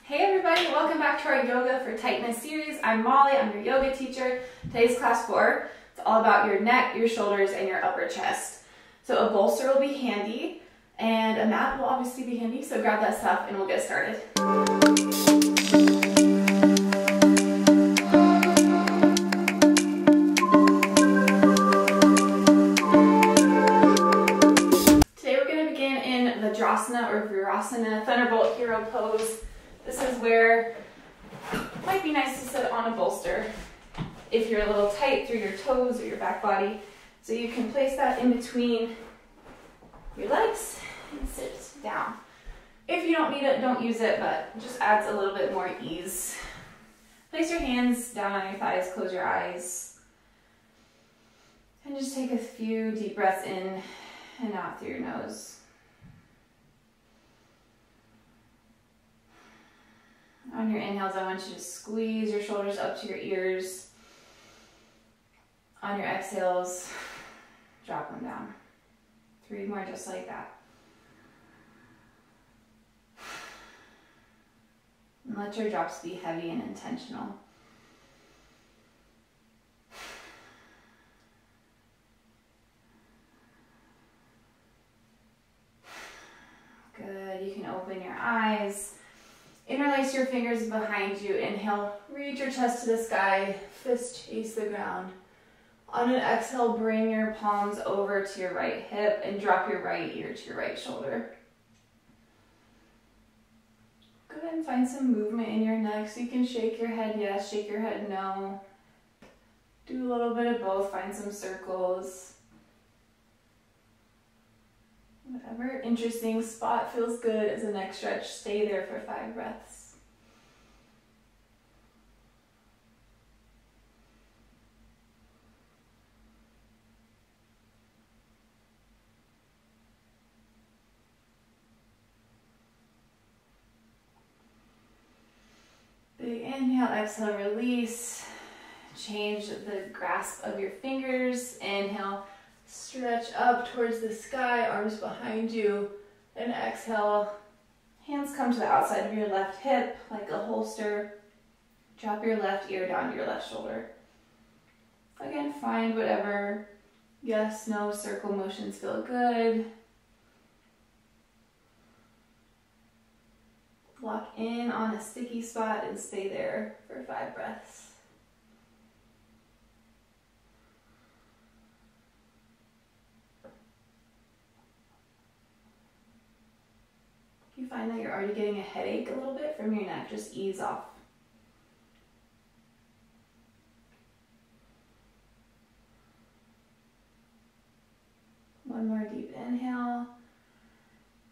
Hey everybody, welcome back to our Yoga for Tightness series. I'm Molly, I'm your yoga teacher. Today's class 4. It's all about your neck, your shoulders, and your upper chest. So a bolster will be handy, and a mat will obviously be handy, so grab that stuff and we'll get started. Today we're going to begin in Vajrasana or Virasana, Thunderbolt Hero Pose. This is where it might be nice to sit on a bolster if you're a little tight through your toes or your back body. So you can place that in between your legs and sit down. If you don't need it, don't use it, but it just adds a little bit more ease. Place your hands down on your thighs, close your eyes, and just take a few deep breaths in and out through your nose. On your inhales, I want you to squeeze your shoulders up to your ears. On your exhales, drop them down. 3 more just like that. And let your drops be heavy and intentional. Good, you can open your eyes. Interlace your fingers behind you. Inhale, reach your chest to the sky, fist chase the ground. On an exhale, bring your palms over to your right hip and drop your right ear to your right shoulder. Go ahead and find some movement in your neck, so you can shake your head yes, shake your head no. Do a little bit of both, find some circles. Whatever interesting spot feels good as a neck stretch, stay there for 5 breaths. Big inhale, exhale, release. Change the grasp of your fingers. Inhale. Stretch up towards the sky, arms behind you, and exhale. Hands come to the outside of your left hip like a holster. Drop your left ear down to your left shoulder. Again, find whatever yes, no circle motions feel good. Lock in on a sticky spot and stay there for 5 breaths. If you find that you're already getting a headache a little bit from your neck, just ease off. One more deep inhale.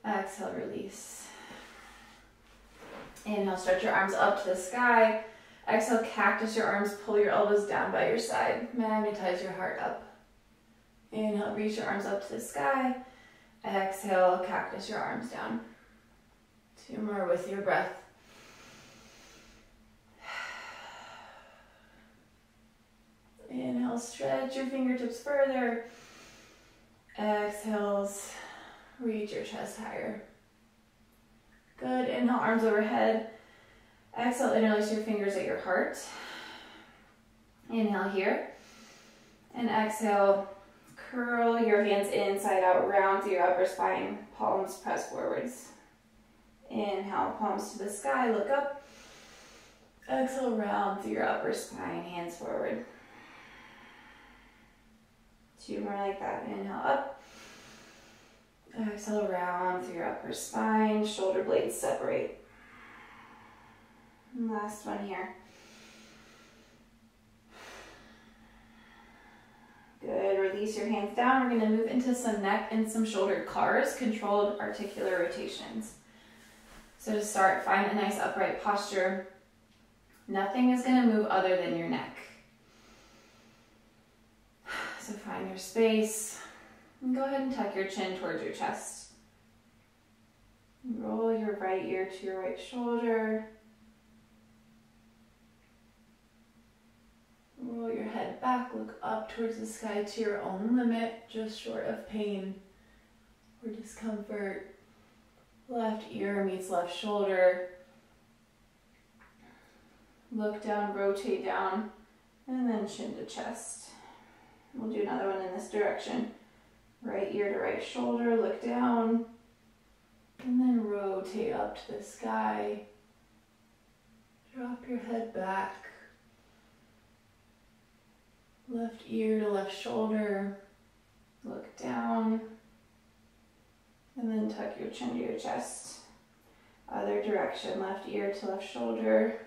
Exhale, release. Inhale, stretch your arms up to the sky. Exhale, cactus your arms, pull your elbows down by your side. Magnetize your heart up. Inhale, reach your arms up to the sky. Exhale, cactus your arms down. 2 more with your breath. Inhale, stretch your fingertips further. Exhales, reach your chest higher. Good, inhale, arms overhead. Exhale, interlace your fingers at your heart. Inhale here. And exhale, curl your hands inside out, round through your upper spine, palms press forwards. Inhale, palms to the sky, look up. Exhale, round through your upper spine, hands forward. 2 more like that. Inhale, up. Exhale, round through your upper spine, shoulder blades separate. And last one here. Good, release your hands down. We're going to move into some neck and some shoulder cars, controlled articular rotations. So to start, find a nice upright posture. Nothing is going to move other than your neck. So find your space. And go ahead and tuck your chin towards your chest. Roll your right ear to your right shoulder. Roll your head back, look up towards the sky to your own limit, just short of pain or discomfort. Left ear meets left shoulder. look down, rotate down, and then chin to chest. We'll do another one in this direction. Right ear to right shoulder, look down, and then rotate up to the sky. Drop your head back. Left ear to left shoulder, look down, and then tuck your chin to your chest. Other direction, left ear to left shoulder.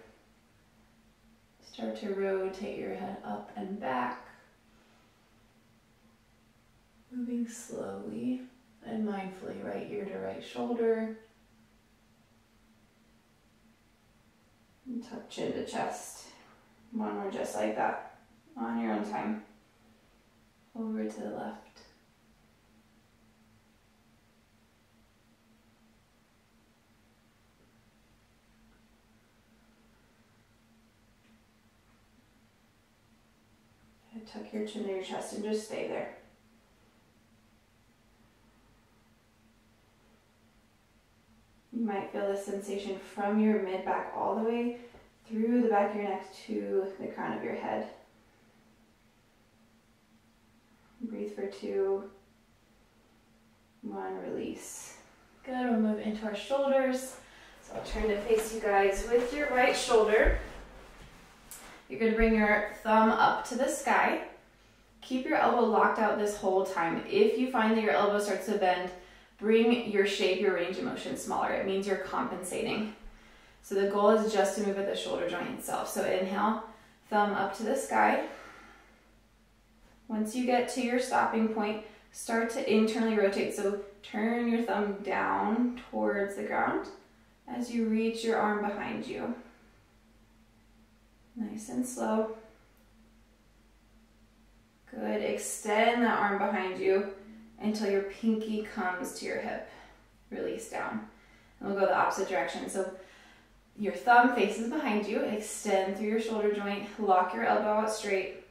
Start to rotate your head up and back. Moving slowly and mindfully, right ear to right shoulder. And tuck chin to chest. One more just like that, on your own time. Over to the left. And tuck your chin to your chest and just stay there. You might feel this sensation from your mid-back all the way through the back of your neck to the crown of your head. Breathe for 2, 1, release. Good, we'll move into our shoulders. So I'll turn to face you guys with your right shoulder. You're going to bring your thumb up to the sky. Keep your elbow locked out this whole time. If you find that your elbow starts to bend, bring your shape, your range of motion smaller. It means you're compensating. So the goal is just to move at the shoulder joint itself. So inhale, thumb up to the sky. Once you get to your stopping point, start to internally rotate. So turn your thumb down towards the ground as you reach your arm behind you. Nice and slow. Good. Extend that arm behind you until your pinky comes to your hip. Release down. And we'll go the opposite direction. So your thumb faces behind you. Extend through your shoulder joint. Lock your elbow out straight.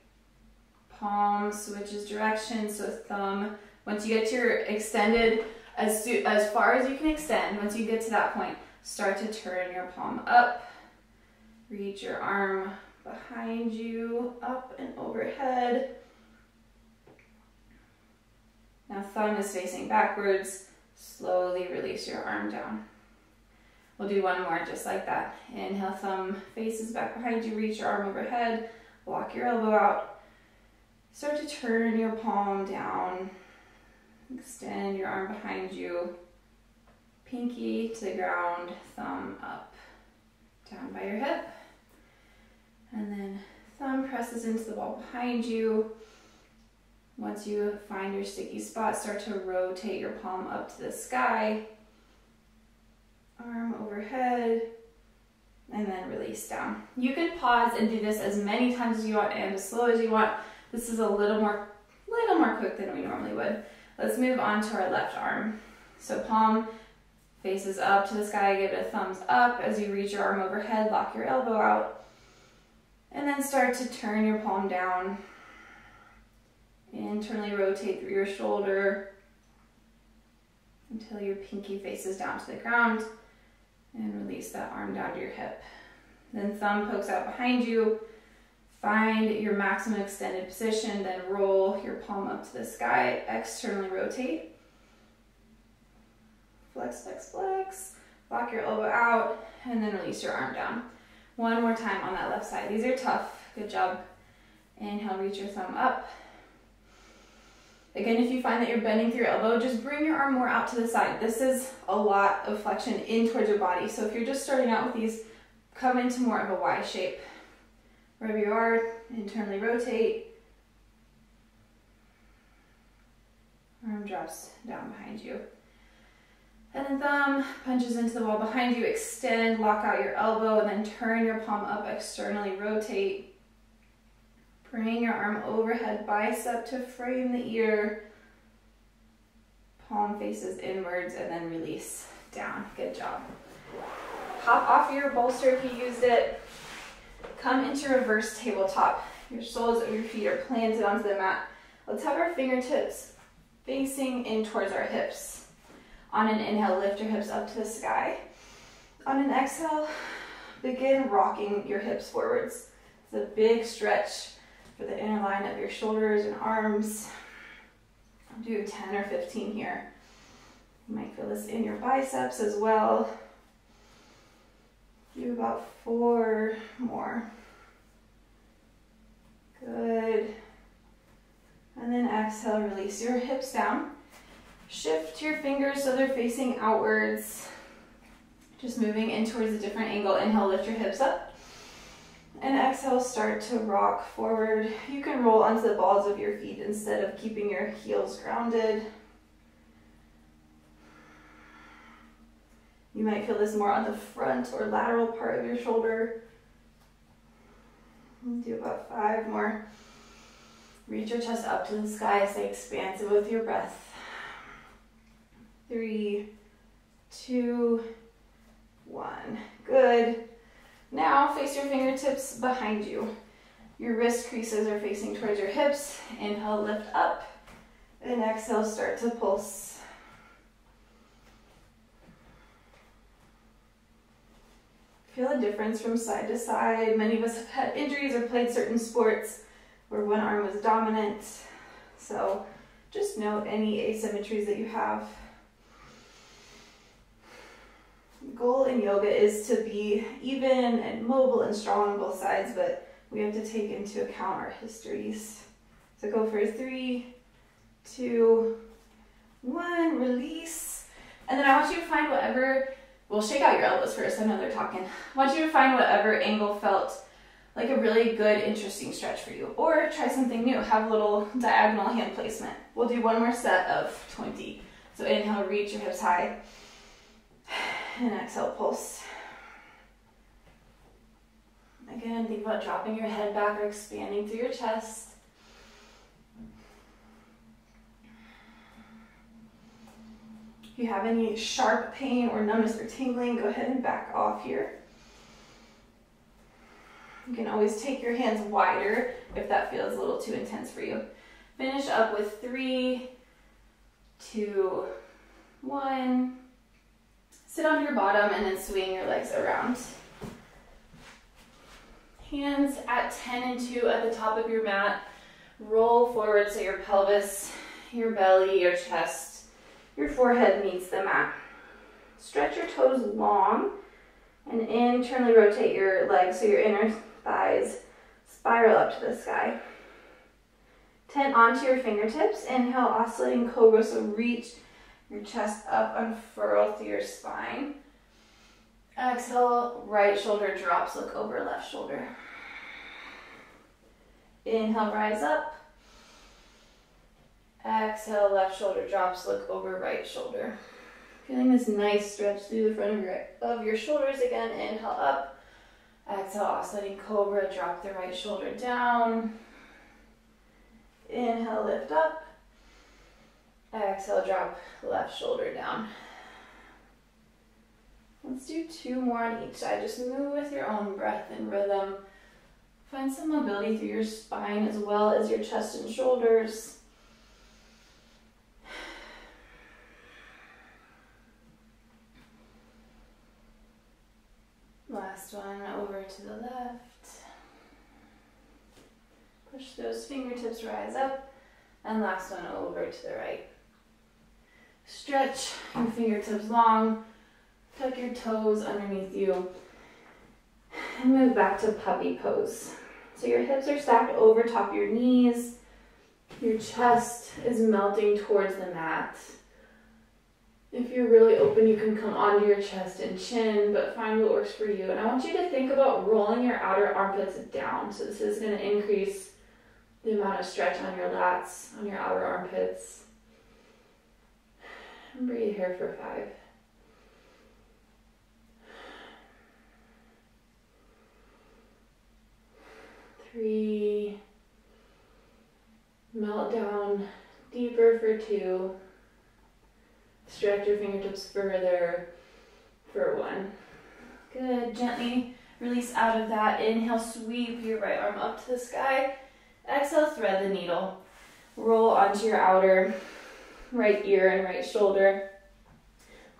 Palm switches direction. So thumb, once you get to your extended, as far as you can extend, once you get to that point, start to turn your palm up. Reach your arm behind you, up and overhead. Now thumb is facing backwards. Slowly release your arm down. We'll do one more just like that. Inhale, thumb faces back behind you, reach your arm overhead, lock your elbow out. Start to turn your palm down. Extend your arm behind you. Pinky to the ground, thumb up. Down by your hip. And then thumb presses into the wall behind you. Once you find your sticky spot, start to rotate your palm up to the sky. Arm overhead. And then release down. You can pause and do this as many times as you want and as slow as you want. This is a little more quick than we normally would. Let's move on to our left arm. So palm faces up to the sky, give it a thumbs up as you reach your arm overhead, lock your elbow out, and then start to turn your palm down. Internally rotate through your shoulder until your pinky faces down to the ground, and release that arm down to your hip. Then thumb pokes out behind you. Find your maximum extended position, then roll your palm up to the sky, externally rotate. Flex, flex, flex. Lock your elbow out, and then release your arm down. One more time on that left side. These are tough. Good job. Inhale, reach your thumb up. Again, if you find that you're bending through your elbow, just bring your arm more out to the side. This is a lot of flexion in towards your body. So if you're just starting out with these, come into more of a Y shape. Wherever you are, internally rotate. Arm drops down behind you. And then thumb punches into the wall behind you. Extend, lock out your elbow, and then turn your palm up, externally rotate. Bring your arm overhead, bicep to frame the ear. Palm faces inwards, and then release down. Good job. Hop off your bolster if you used it. Come into reverse tabletop. Your soles of your feet are planted onto the mat. Let's have our fingertips facing in towards our hips. On an inhale, lift your hips up to the sky. On an exhale, begin rocking your hips forwards. It's a big stretch for the inner line of your shoulders and arms. I'll do 10 or 15 here. You might feel this in your biceps as well. Do about 4 more. Good. And then exhale, release your hips down. Shift your fingers so they're facing outwards. Just moving in towards a different angle. Inhale, lift your hips up. And exhale, start to rock forward. You can roll onto the balls of your feet instead of keeping your heels grounded. You might feel this more on the front or lateral part of your shoulder. Do about 5 more. Reach your chest up to the sky. Stay expansive with your breath. 3, 2, 1. Good. Now face your fingertips behind you. Your wrist creases are facing towards your hips. Inhale, lift up. And exhale, start to pulse. Feel a difference from side to side. Many of us have had injuries or played certain sports where one arm was dominant. So just note any asymmetries that you have. The goal in yoga is to be even and mobile and strong on both sides, but we have to take into account our histories. So go for 3, 2, 1, release. And then I want you to find whatever, well, shake out your elbows first, I know they're talking. I want you to find whatever angle felt like a really good, interesting stretch for you. Or try something new, have a little diagonal hand placement. We'll do one more set of 20. So inhale, reach your hips high. And exhale, pulse. Again, think about dropping your head back or expanding through your chest. If you have any sharp pain or numbness or tingling, go ahead and back off here. You can always take your hands wider if that feels a little too intense for you. Finish up with 3, 2, 1. Sit on your bottom and then swing your legs around. Hands at 10 and 2 at the top of your mat. Roll forward so your pelvis, your belly, your chest, your forehead meets the mat. Stretch your toes long and internally rotate your legs so your inner thighs spiral up to the sky. Tent onto your fingertips. Inhale, oscillating cobra, so reach your chest up, unfurl through your spine. Exhale, right shoulder drops, look over left shoulder. Inhale, rise up. Exhale, left shoulder drops, look over right shoulder. Feeling this nice stretch through the front of your shoulders again. Inhale up. Exhale, oscillating cobra, drop the right shoulder down. Inhale, lift up. Exhale, drop left shoulder down. Let's do 2 more on each side. Just move with your own breath and rhythm. Find some mobility through your spine as well as your chest and shoulders. Last one, over to the left. Push those fingertips, rise up. And last one, over to the right. Stretch your fingertips long. Tuck your toes underneath you. And move back to puppy pose. So your hips are stacked over top of your knees. Your chest is melting towards the mat. If you're really open, you can come onto your chest and chin, but find what works for you. And I want you to think about rolling your outer armpits down. So this is going to increase the amount of stretch on your lats, on your outer armpits. And breathe here for 5. 3. Melt down deeper for 2. Stretch your fingertips further for 1. Good. Gently release out of that. Inhale, sweep your right arm up to the sky. Exhale, thread the needle. Roll onto your outer right ear and right shoulder.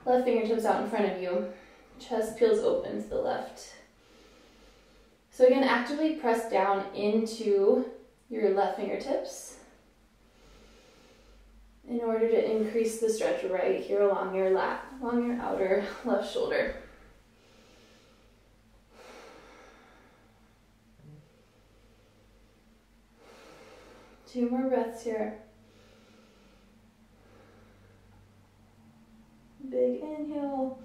Left fingertips out in front of you. Chest peels open to the left. So again, actively press down into your left fingertips in order to increase the stretch right here along your lat, along your outer left shoulder. Two more breaths here. Big inhale.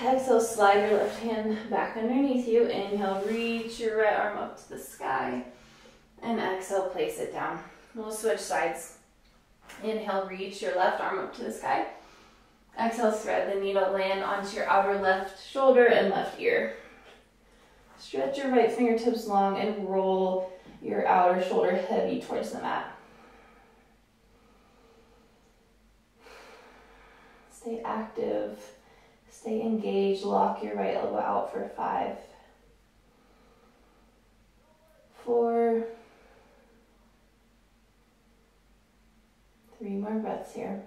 Exhale, slide your left hand back underneath you. Inhale, reach your right arm up to the sky. And exhale, place it down. We'll switch sides. Inhale, reach your left arm up to the sky. Exhale, thread the needle, land onto your outer left shoulder and left ear. Stretch your right fingertips long and roll your outer shoulder heavy towards the mat. Stay active, stay engaged, lock your right elbow out for 5, 4, 3 more breaths here.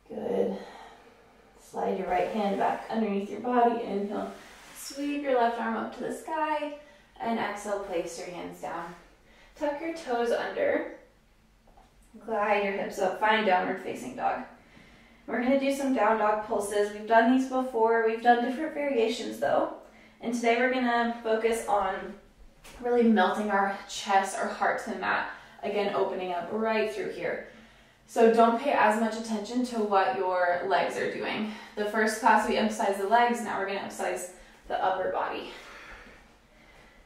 Good. Slide your right hand back underneath your body. Inhale, sweep your left arm up to the sky, and exhale, place your hands down. Tuck your toes under, glide your hips up, find downward facing dog. We're going to do some down dog pulses. We've done these before. We've done different variations though. And today we're going to focus on really melting our chest, our heart to the mat. Again, opening up right through here. So don't pay as much attention to what your legs are doing. The first class we emphasized the legs, now we're going to emphasize the upper body.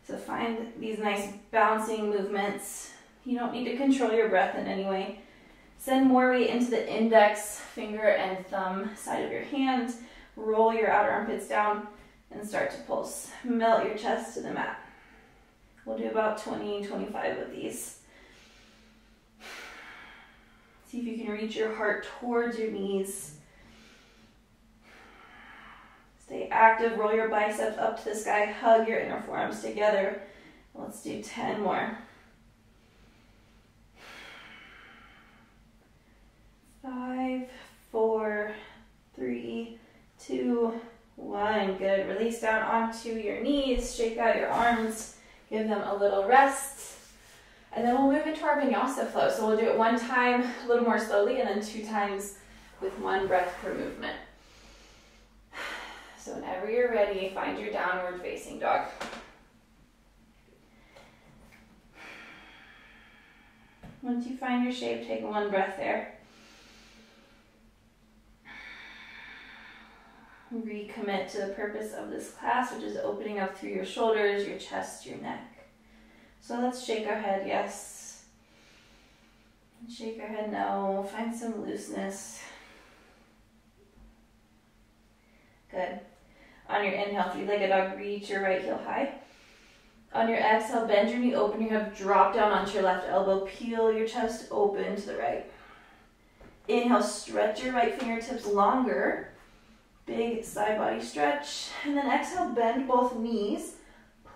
So find these nice bouncing movements. You don't need to control your breath in any way. Send more weight into the index finger and thumb side of your hand. Roll your outer armpits down and start to pulse. Melt your chest to the mat. We'll do about 20, 25 of these. See if you can reach your heart towards your knees. Stay active, roll your biceps up to the sky, hug your inner forearms together. Let's do 10 more. 5, 4, 3, 2, 1. Good. Release down onto your knees, shake out your arms, give them a little rest. And then we'll move into our vinyasa flow. So we'll do it 1 time a little more slowly and then 2 times with 1 breath per movement. So whenever you're ready, find your downward facing dog. Once you find your shape, take 1 breath there. Recommit to the purpose of this class, which is opening up through your shoulders, your chest, your neck. So let's shake our head, yes. And shake our head, no. Find some looseness. Good. On your inhale, 3-legged dog, reach your right heel high. On your exhale, bend your knee, open your hip, drop down onto your left elbow, peel your chest open to the right. Inhale, stretch your right fingertips longer. Big side body stretch. And then exhale, bend both knees.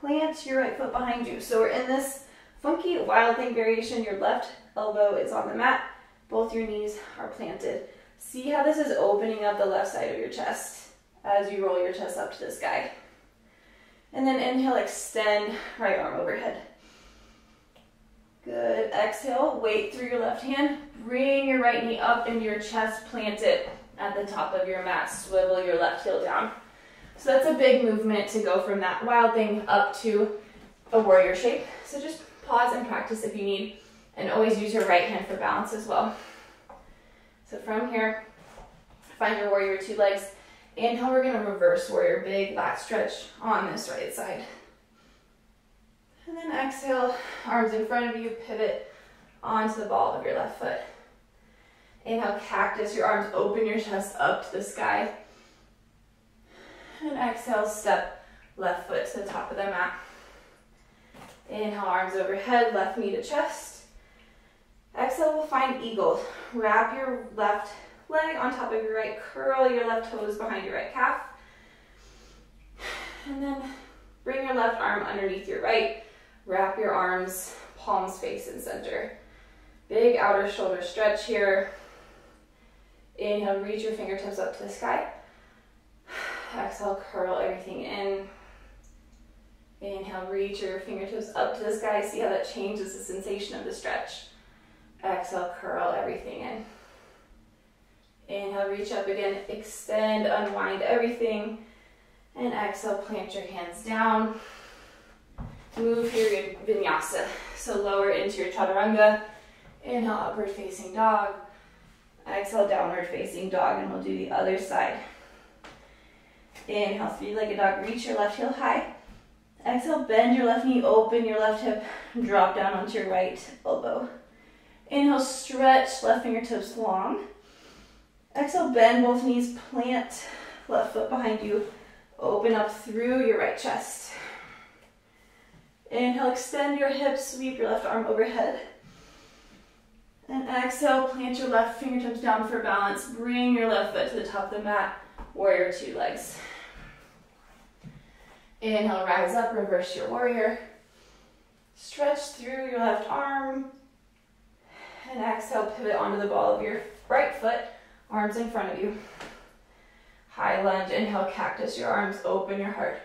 Plant your right foot behind you. So we're in this funky wild thing variation. Your left elbow is on the mat. Both your knees are planted. See how this is opening up the left side of your chest as you roll your chest up to the sky. And then inhale, extend right arm overhead. Good. Exhale, weight through your left hand. Bring your right knee up into your chest, plant it at the top of your mat. Swivel your left heel down. So that's a big movement to go from that wild thing up to a warrior shape. So just pause and practice if you need, and always use your right hand for balance as well. So from here, find your warrior 2 legs. Inhale, we're going to reverse warrior, big lat stretch on this right side. And then exhale, arms in front of you, pivot onto the ball of your left foot. Inhale, cactus, your arms open your chest up to the sky. And exhale, step left foot to the top of the mat. Inhale, arms overhead, left knee to chest. Exhale, we'll find eagle. Wrap your left leg on top of your right, curl your left toes behind your right calf. And then bring your left arm underneath your right. Wrap your arms, palms face in center. Big outer shoulder stretch here. Inhale, reach your fingertips up to the sky. Exhale, curl everything in. Inhale, reach your fingertips up to the sky. See how that changes the sensation of the stretch. Exhale, curl everything in. Inhale, reach up again, extend, unwind everything. And exhale, plant your hands down. Move here in vinyasa. So lower into your chaturanga. Inhale, upward facing dog. Exhale, downward facing dog, and we'll do the other side. Inhale, three-legged dog, reach your left heel high. Exhale, bend your left knee, open your left hip, drop down onto your right elbow. Inhale, stretch, left fingertips long. Exhale, bend both knees, plant left foot behind you, open up through your right chest. Inhale, extend your hips, sweep your left arm overhead. And exhale, plant your left fingertips down for balance. Bring your left foot to the top of the mat, warrior two legs. Inhale, rise up, reverse your warrior. Stretch through your left arm. And exhale, pivot onto the ball of your right foot, arms in front of you. High lunge, inhale, cactus your arms, open your heart.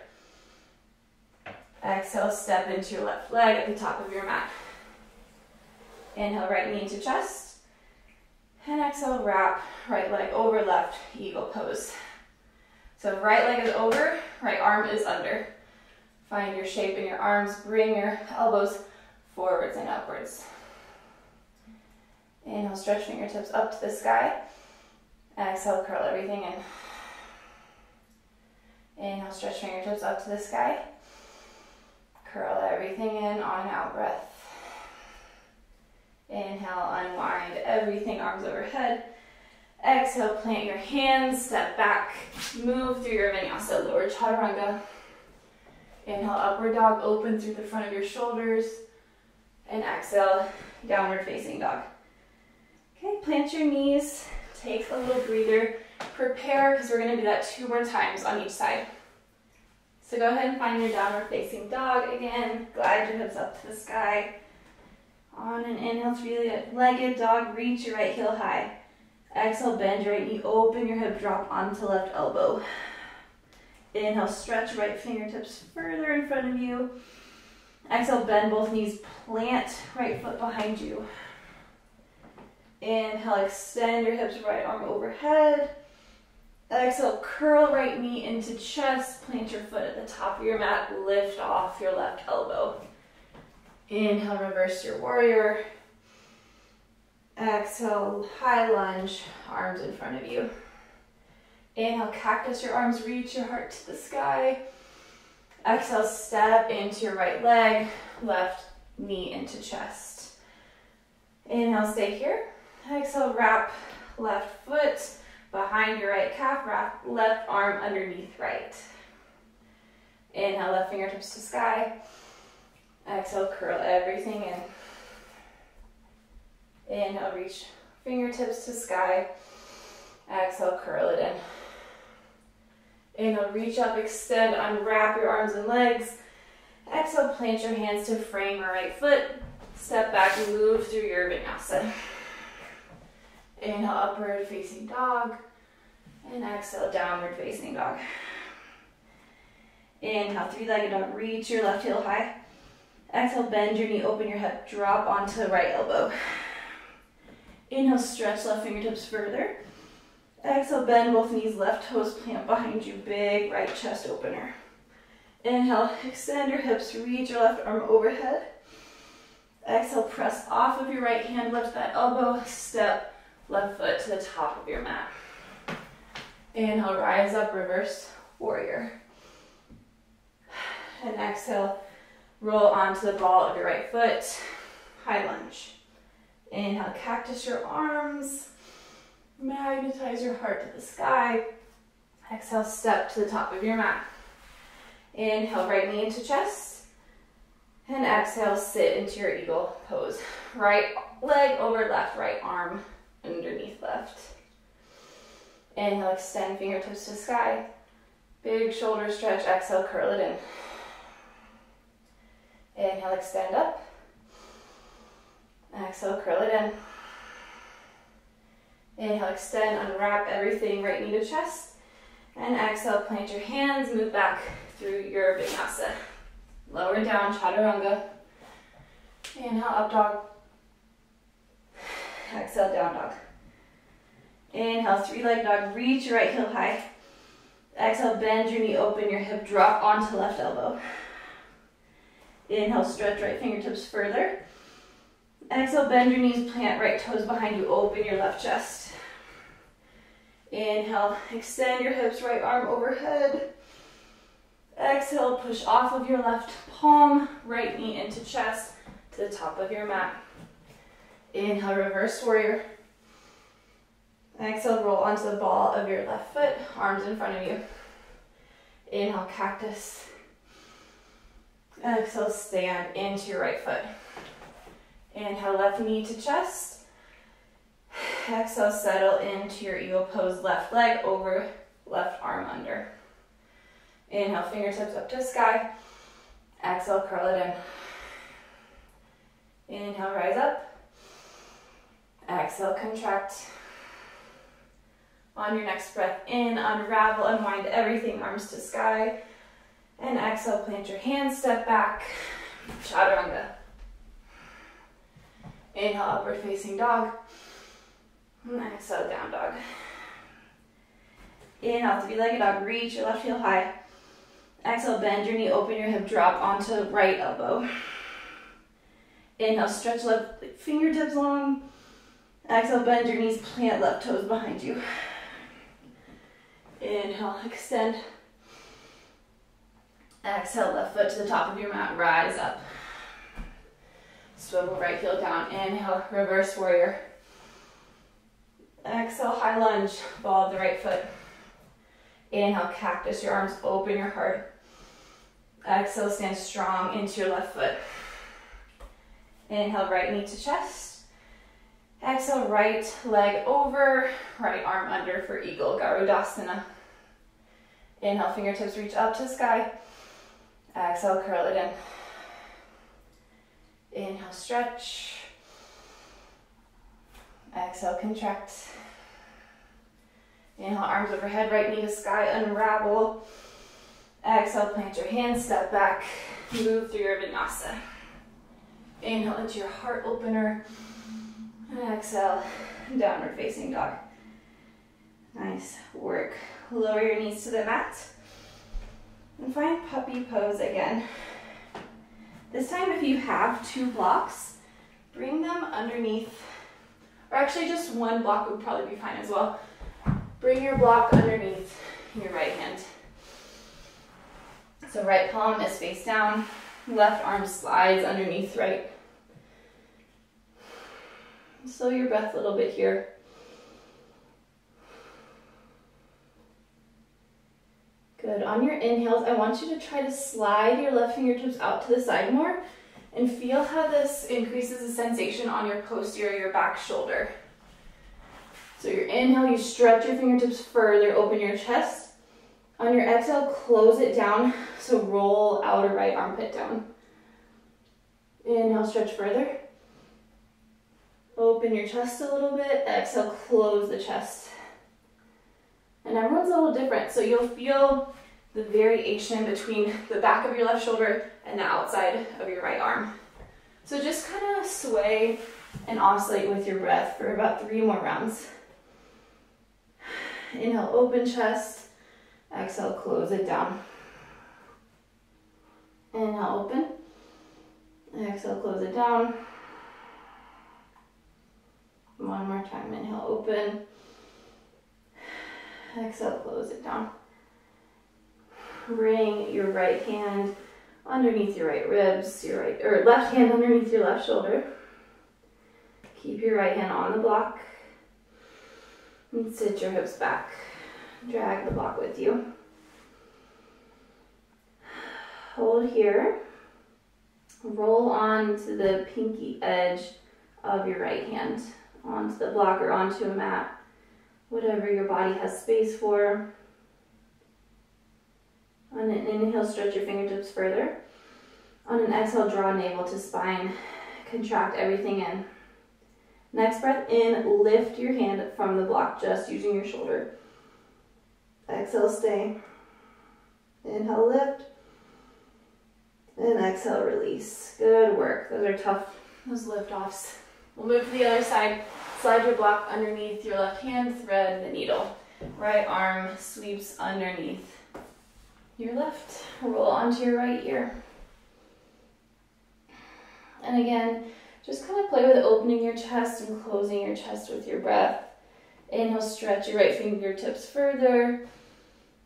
Exhale, step into your left leg at the top of your mat. Inhale, right knee into chest. And exhale, wrap right leg over left, eagle pose. So right leg is over, right arm is under. Find your shape in your arms, bring your elbows forwards and upwards. Inhale, stretch fingertips up to the sky. Exhale, curl everything in. Inhale, stretch fingertips up to the sky. Curl everything in on an out breath. Inhale, unwind everything, arms overhead. Exhale, plant your hands, step back, move through your vinyasa, lower chaturanga. Inhale, upward dog, open through the front of your shoulders. And exhale, downward facing dog. Okay, plant your knees, take a little breather, prepare, because we're going to do that 2 more times on each side. So go ahead and find your downward facing dog again, glide your hips up to the sky. On an inhale, three-legged dog, reach your right heel high. Exhale, bend your right knee, open your hip, drop onto left elbow. Inhale, stretch right fingertips further in front of you. Exhale, bend both knees, plant right foot behind you. Inhale, extend your hips, right arm overhead. Exhale, curl right knee into chest, plant your foot at the top of your mat, lift off your left elbow. Inhale, reverse your warrior. Exhale, high lunge, arms in front of you. Inhale, cactus your arms, reach your heart to the sky. Exhale, step into your right leg, left knee into chest. Inhale, stay here. Exhale, wrap left foot behind your right calf, wrap left arm underneath right. Inhale, left fingertips to sky. Exhale, curl everything in. Inhale, reach fingertips to sky. Exhale, curl it in. Inhale, reach up, extend, unwrap your arms and legs. Exhale, plant your hands to frame your right foot. Step back, move through your vinyasa. Inhale, upward facing dog. And exhale, downward facing dog. Inhale, three-legged dog, reach your left heel high. Exhale, bend your knee, open your hip, drop onto the right elbow. Inhale, stretch left fingertips further. Exhale, bend both knees, left toes plant behind you, big right chest opener. Inhale, extend your hips, reach your left arm overhead. Exhale, press off of your right hand, lift that elbow, step left foot to the top of your mat. Inhale, rise up, reverse warrior. And exhale, roll onto the ball of your right foot, high lunge. Inhale, cactus your arms, magnetize your heart to the sky. Exhale, step to the top of your mat. Inhale, right knee into chest. And exhale, sit into your eagle pose. Right leg over left, right arm underneath left. Inhale, extend fingertips to sky. Big shoulder stretch, exhale, curl it in. Inhale, extend up. Exhale, curl it Inhale, extend, unwrap everything, right knee to chest. And exhale, plant your hands, move back through your vinyasa. Lower down, chaturanga. Inhale, up dog. Exhale, down dog. Inhale, three-leg dog, reach your right heel high. Exhale, bend your knee, open your hip, drop onto left elbow. Inhale, stretch right fingertips further. Exhale, bend your knees, plant right toes behind you, open your left chest. Inhale, extend your hips, right arm overhead. Exhale, push off of your left palm, right knee into chest to the top of your mat. Inhale, reverse warrior. Exhale, roll onto the ball of your left foot, arms in front of you. Inhale, cactus. Exhale, stand into your right foot. Inhale, left knee to chest. Exhale, settle into your eagle pose, left leg over, left arm under. Inhale, fingertips up to sky. Exhale, curl it in. Inhale, rise up. Exhale, contract. On your next breath in, unravel, unwind everything, arms to sky. And exhale, plant your hands, step back, chaturanga. Inhale, upward facing dog. And exhale, down dog. Inhale, three-legged dog, reach your left heel high. Exhale, bend your knee, open your hip, drop onto right elbow. Inhale, stretch left fingertips long. Exhale, bend your knees, plant left toes behind you. Inhale, extend. Exhale, left foot to the top of your mat, rise up. Swivel right heel down. Inhale, reverse warrior. Exhale, high lunge, ball of the right foot. Inhale, cactus, your arms open your heart. Exhale, stand strong into your left foot. Inhale, right knee to chest. Exhale, right leg over, right arm under for eagle, Garudasana. Inhale, fingertips reach up to sky. Exhale, curl it in. Inhale, stretch. Exhale, contract. Inhale, arms overhead, right knee to sky, unravel. Exhale, plant your hands, step back, move through your vinyasa. Inhale into your heart opener. And exhale, downward facing dog. Nice work. Lower your knees to the mat. And find puppy pose again. This time, if you have two blocks, bring them underneath, or actually just one block would probably be fine as well. Bring your block underneath your right hand. So right palm is face down, left arm slides underneath right. Slow your breath a little bit here. Good. On your inhales, I want you to try to slide your left fingertips out to the side more and feel how this increases the sensation on your posterior, your back shoulder. So your inhale, you stretch your fingertips further, open your chest. On your exhale, close it down, so roll outer right armpit down. Inhale, stretch further. Open your chest a little bit. Exhale, close the chest. And everyone's a little different, so you'll feel the variation between the back of your left shoulder and the outside of your right arm. So just kind of sway and oscillate with your breath for about 3 more rounds. Inhale, open chest. Exhale, close it down. Inhale, open. Exhale, close it down. One more time. Inhale, open. Exhale, close it down. Bring your right hand underneath your right ribs, or left hand underneath your left shoulder. Keep your right hand on the block. And sit your hips back. Drag the block with you. Hold here. Roll onto the pinky edge of your right hand, onto the block or onto a mat, whatever your body has space for. On an inhale, stretch your fingertips further. On an exhale, draw navel to spine. Contract everything in. Next breath in, lift your hand from the block, just using your shoulder. Exhale, stay. Inhale, lift. And exhale, release. Good work. Those are tough, those lift-offs. We'll move to the other side. Slide your block underneath your left hand, thread the needle. Right arm sweeps underneath your left. Roll onto your right ear. And again, just kind of play with opening your chest and closing your chest with your breath. Inhale, stretch your right fingertips further.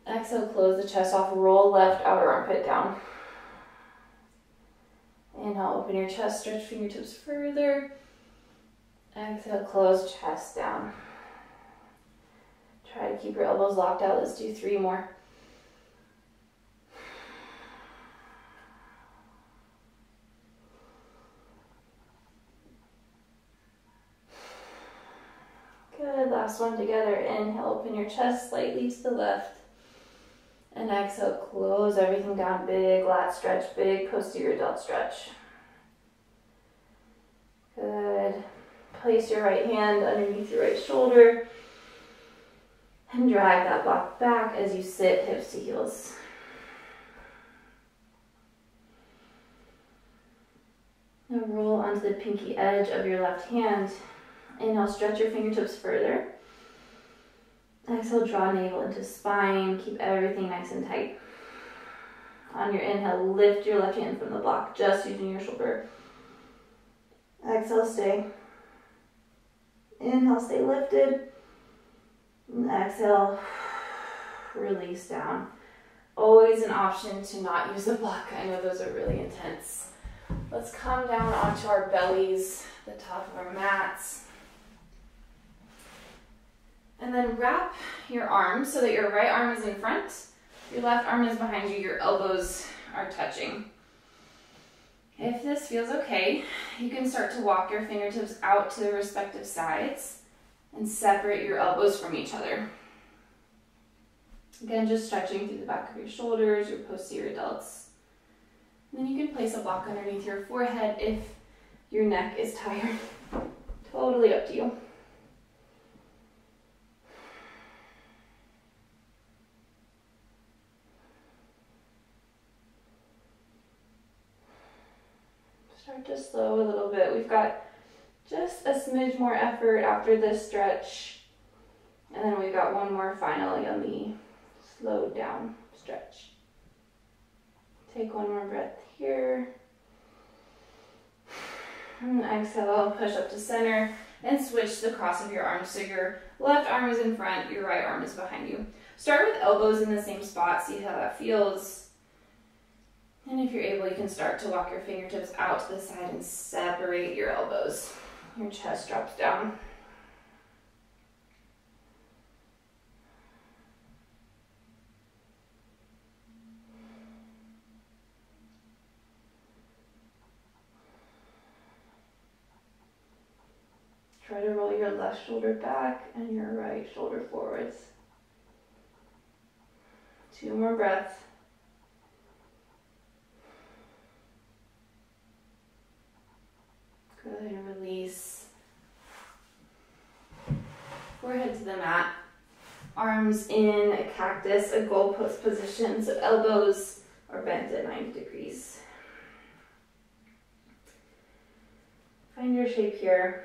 Exhale, close the chest off. Roll left outer armpit down. Inhale, open your chest, stretch fingertips further. Exhale, close chest down. Try to keep your elbows locked out. Let's do 3 more. Good, last one together. Inhale, open your chest slightly to the left. And exhale, close everything down. Big lat stretch, big posterior delt stretch. Good. Place your right hand underneath your right shoulder. And drag that block back as you sit hips to heels. Now roll onto the pinky edge of your left hand. Inhale, stretch your fingertips further. Exhale, draw navel into spine. Keep everything nice and tight. On your inhale, lift your left hand from the block, just using your shoulder. Exhale, stay. Inhale, stay lifted. And exhale, release down. Always an option to not use the block. I know those are really intense. Let's come down onto our bellies, the top of our mats. And then wrap your arms so that your right arm is in front, your left arm is behind you, your elbows are touching. If this feels okay, you can start to walk your fingertips out to the respective sides and separate your elbows from each other. Again, just stretching through the back of your shoulders, your posterior delts. And then you can place a block underneath your forehead if your neck is tired. Totally up to you. Start to slow a little bit. We've got just a smidge more effort after this stretch. And then we've got one more finally on the slowed down stretch. Take one more breath here. And exhale, push up to center and switch the cross of your arms. So your left arm is in front, your right arm is behind you. Start with elbows in the same spot, see how that feels. And if you're able, you can start to walk your fingertips out to the side and separate your elbows. Your chest drops down. Try to roll your left shoulder back and your right shoulder forwards. 2 more breaths. Good, and release. Forehead to the mat. Arms in a cactus, a goalpost position, so elbows are bent at 90 degrees. Find your shape here.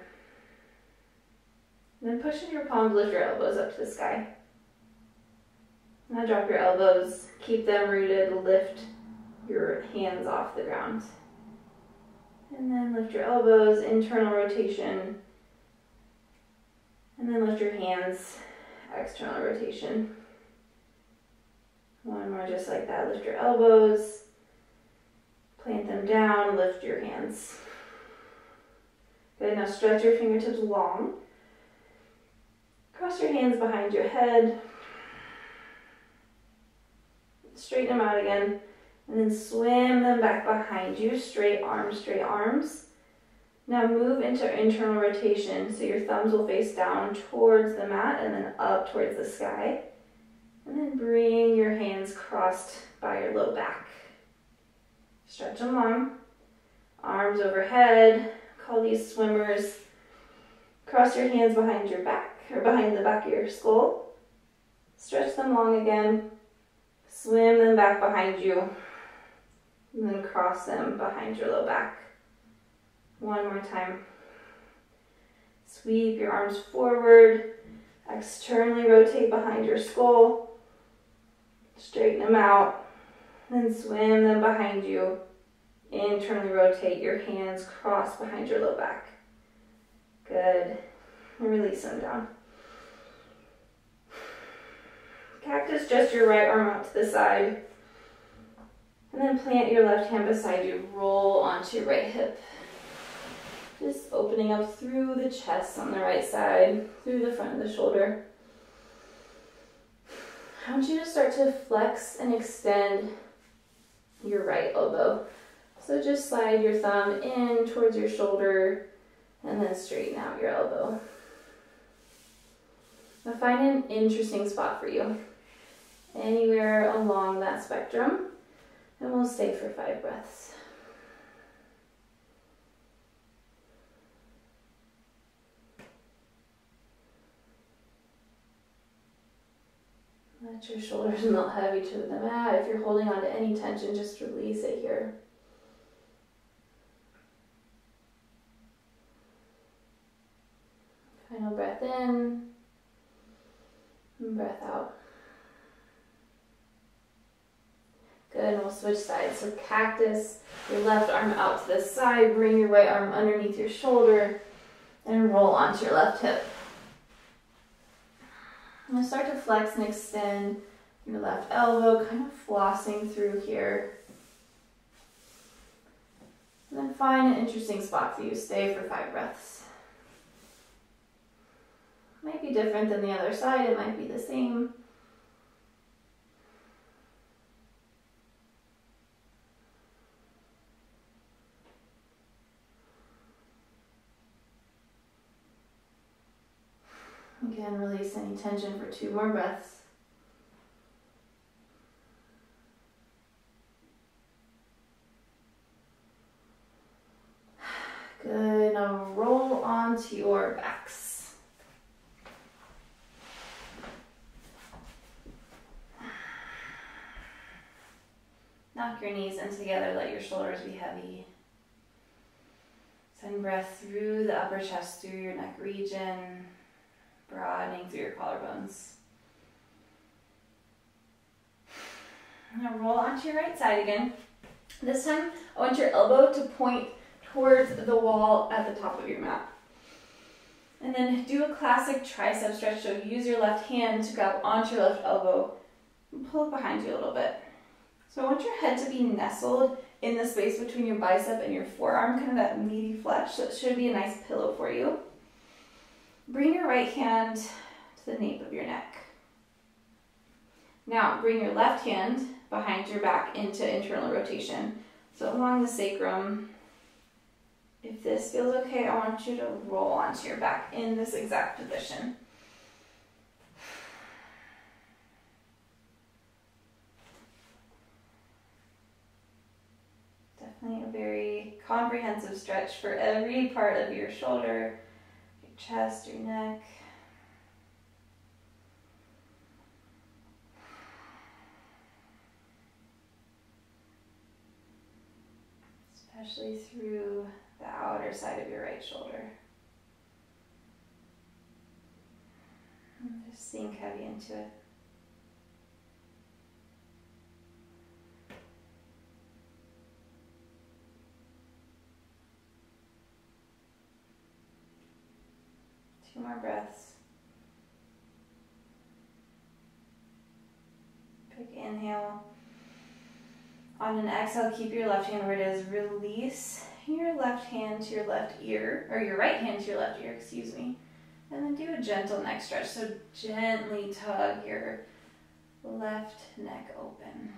And then push in your palms, lift your elbows up to the sky. Now drop your elbows, keep them rooted, lift your hands off the ground. And then lift your elbows, internal rotation. And then lift your hands, external rotation. One more just like that. Lift your elbows, plant them down, lift your hands. Good, now stretch your fingertips long. Cross your hands behind your head. Straighten them out again. And then swim them back behind you, straight arms, straight arms. Now move into internal rotation, so your thumbs will face down towards the mat and then up towards the sky. And then bring your hands crossed by your low back. Stretch them long. Arms overhead, call these swimmers. Cross your hands behind your back, or behind the back of your skull. Stretch them long again. Swim them back behind you. And then cross them behind your low back. One more time. Sweep your arms forward. Externally rotate behind your skull. Straighten them out. Then swim them behind you. Internally rotate your hands, cross behind your low back. Good. And release them down. Cactus, just your right arm out to the side. And then plant your left hand beside you. Roll onto your right hip. Just opening up through the chest on the right side, through the front of the shoulder. I want you to start to flex and extend your right elbow. So just slide your thumb in towards your shoulder and then straighten out your elbow. Now find an interesting spot for you, anywhere along that spectrum, and we'll stay for 5 breaths. Let your shoulders melt heavy to the mat. If you're holding on to any tension, just release it here. Final breath in and breath out. Good, and we'll switch sides. So cactus, your left arm out to the side, bring your right arm underneath your shoulder, and roll onto your left hip. I'm going to start to flex and extend your left elbow, kind of flossing through here. And then find an interesting spot for you. Stay for 5 breaths. Might be different than the other side, it might be the same. Again, release any tension for 2 more breaths. Good, now roll onto your backs. Knock your knees in together, let your shoulders be heavy. Send breath through the upper chest, through your neck region, broadening through your collarbones. Now roll onto your right side again. This time, I want your elbow to point towards the wall at the top of your mat. And then do a classic tricep stretch. So use your left hand to grab onto your left elbow and pull it behind you a little bit. So I want your head to be nestled in the space between your bicep and your forearm, kind of that meaty flesh. So it should be a nice pillow for you. Bring your right hand to the nape of your neck. Now bring your left hand behind your back into internal rotation. So along the sacrum. If this feels okay, I want you to roll onto your back in this exact position. Definitely a very comprehensive stretch for every part of your shoulder, your chest, your neck. Especially through the outer side of your right shoulder. And just sink heavy into it. Two more breaths. Big inhale. On an exhale, keep your left hand where it is. Release your left hand to your left ear, or your right hand to your left ear, excuse me. And then do a gentle neck stretch. So gently tug your left neck open.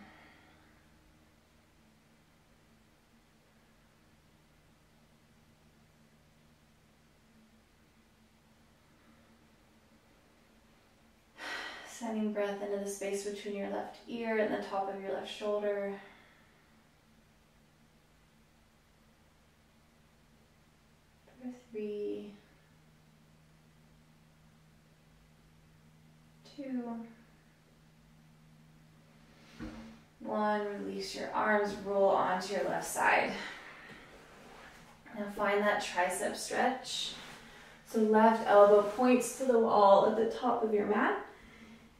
Sending breath into the space between your left ear and the top of your left shoulder. For 3, 2, 1. Release your arms, roll onto your left side. Now find that tricep stretch. So left elbow points to the wall at the top of your mat.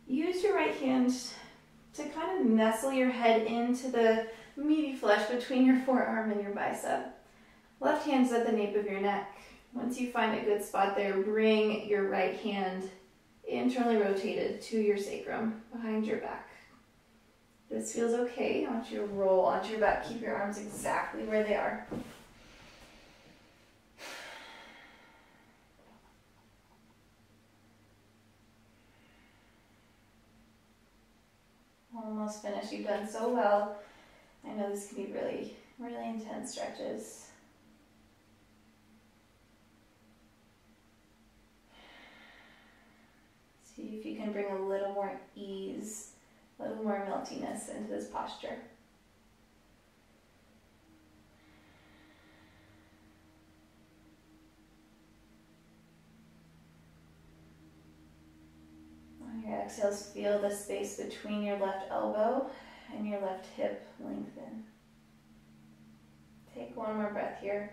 Use your right hand to kind of nestle your head into the meaty flesh between your forearm and your bicep. Left hand's at the nape of your neck. Once you find a good spot there, bring your right hand internally rotated to your sacrum, behind your back. This feels okay. I want you to roll onto your back. Keep your arms exactly where they are. Almost finished. You've done so well. I know this can be really, really intense stretches. See if you can bring a little more ease, a little more meltiness into this posture. On your exhales, feel the space between your left elbow and your left hip lengthen. Take one more breath here.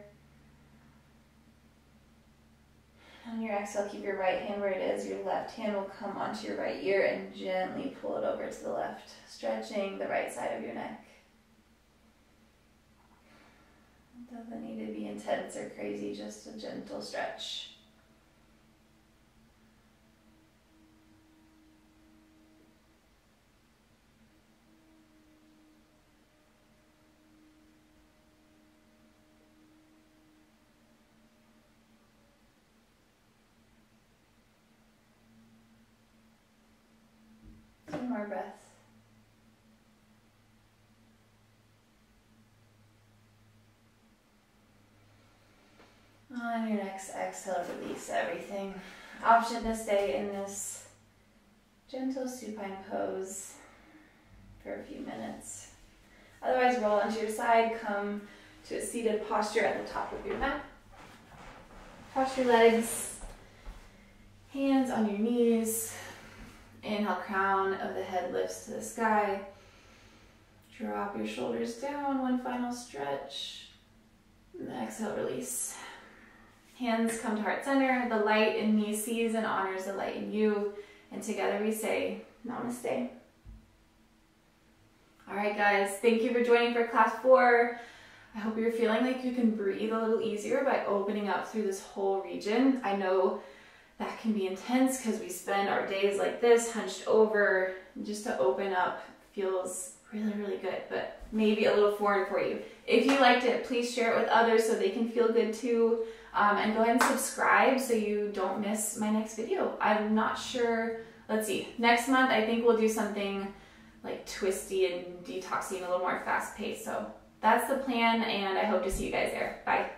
On your exhale, keep your right hand where it is. Your left hand will come onto your right ear and gently pull it over to the left, stretching the right side of your neck. It doesn't need to be intense or crazy, just a gentle stretch. Two more breaths. On your next exhale, release everything. Option to stay in this gentle supine pose for a few minutes. Otherwise, roll onto your side, come to a seated posture at the top of your mat. Cross your legs, hands on your knees. Inhale, crown of the head lifts to the sky. Drop your shoulders down, one final stretch. And exhale, release. Hands come to heart center. The light in me sees and honors the light in you. And together we say, Namaste. All right, guys, thank you for joining for class 4. I hope you're feeling like you can breathe a little easier by opening up through this whole region. I know that can be intense because we spend our days like this, hunched over. Just to open up feels really, really good, but maybe a little foreign for you. If you liked it, please share it with others so they can feel good too. And go ahead and subscribe so you don't miss my next video. I'm not sure, let's see, next month I think we'll do something like twisty and detoxing, a little more fast paced. So that's the plan, and I hope to see you guys there. Bye.